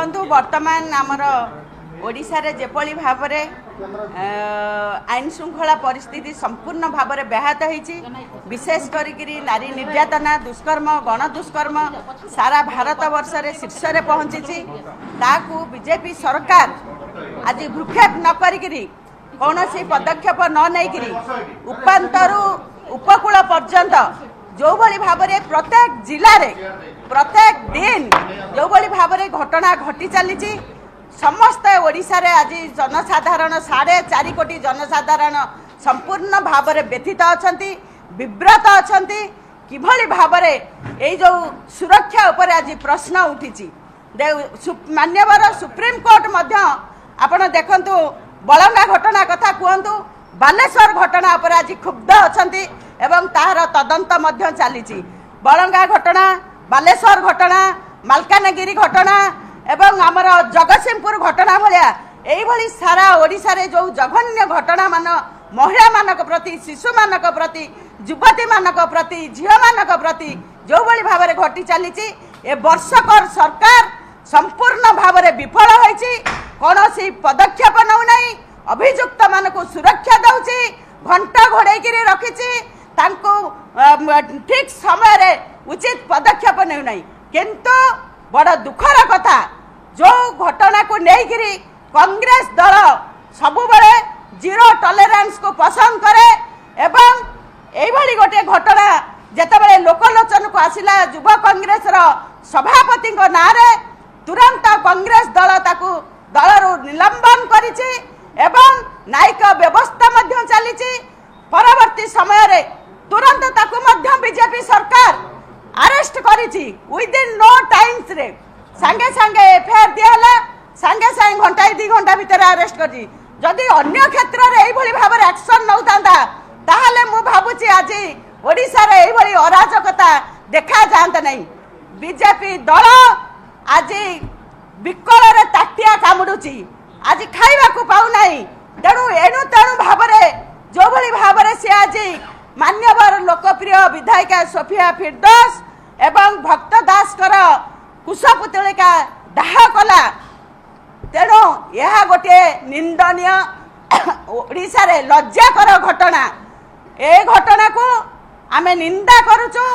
देखु वर्तमान आमर ओडिशा रे जेपली भाव में आईन श्रृंखला परिस्थिति संपूर्ण भाव में व्याहत होती विशेष करी नारी निर्यातना दुष्कर्म गण दुष्कर्म सारा भारत वर्ष रे शीर्ष रे पहुंची ताकू बीजेपी सरकार आज भ्रूक्षेप न करी कौन पदक्षेप न नहीं उपांतरु उपकूल पर्यंत जो भली भाव में प्रत्येक जिले में प्रत्येक दिन जो भली भाव में घटना घटी चली समस्त ओडिशा रे आज जनसाधारण 4.5 कोटी जनसाधारण संपूर्ण भाव में व्यथित अच्छा विव्रत अच्छा किभली भाव में यही जो सुरक्षा उपर आज प्रश्न उठी मान्यवर सुप्रीम कोर्ट आपण देखंतु बलंगा घटना कथा कहतु बालेश्वर घटना उपर आज क्षुब्ध अच्छा एवं तार तदंत चली बलंगा घटना बालेश्वर घटना मालकानगिरी घटना एवं आमर जगतसिंहपुर घटना भाया यही सारा ओडिशा रे जो जघन्य घटना मान महिला मानक प्रति शिशु मानक प्रति युवती मानक प्रति झील मानक प्रति जो भली भाव में घटी चली ए वर्षकर सरकार संपूर्ण भाव में विफल होईची कौन पदक्षेप नौ नहीं अभियुक्त मानक सुरक्षा दौची घंटा घोड़े रखी ठीक समय रे उचित पदक्षेप नौ नहीं किंतु बड़ दुखर कथा जो घटना को लेकिरी कांग्रेस दल सबुबले जीरो टॉलरेंस को पसंद करे एवं एभली गोटे घटना जेतेबेले लोकलोचन को आसिला युव कांग्रेस रो सभापति नाँ रे तुरंत कांग्रेस दल ताकू दलरू निलंबन करिछि एवं न्यायिक व्यवस्था मध्य चली परवर्ती समय रे तुरंत ताकू मध्य बीजेपी सरकार अरेस्ट करिछि विदिन नो टाइम्स रे संगे संगे एफआईआर दियाला संगे संगे घंटा 2 घंटा भीतर अरेस्ट करी जदि अन्य क्षेत्र रे एई भली भाव रे एक्शन नउतांदा ताहाले मु भाबुछि आज ओडिसा रे एई भली अराजकता देखा जांत नहीं बीजेपी दल आज विकल रे ताटिया कामुडुछि आज खाइबा को पाउ नाही तेणु एणु तेणु भाव रे जो भली भाव रे से आज मान्यवर लोकप्रिय विधायिका सोफिया फिरदौस एवं भक्त दास कर कुशपुतलिका दाह कला तेणु यह गोटे निंदनीय ओडिशा रे लज्जाकर घटना ए घटना को आमे निंदा करूचु।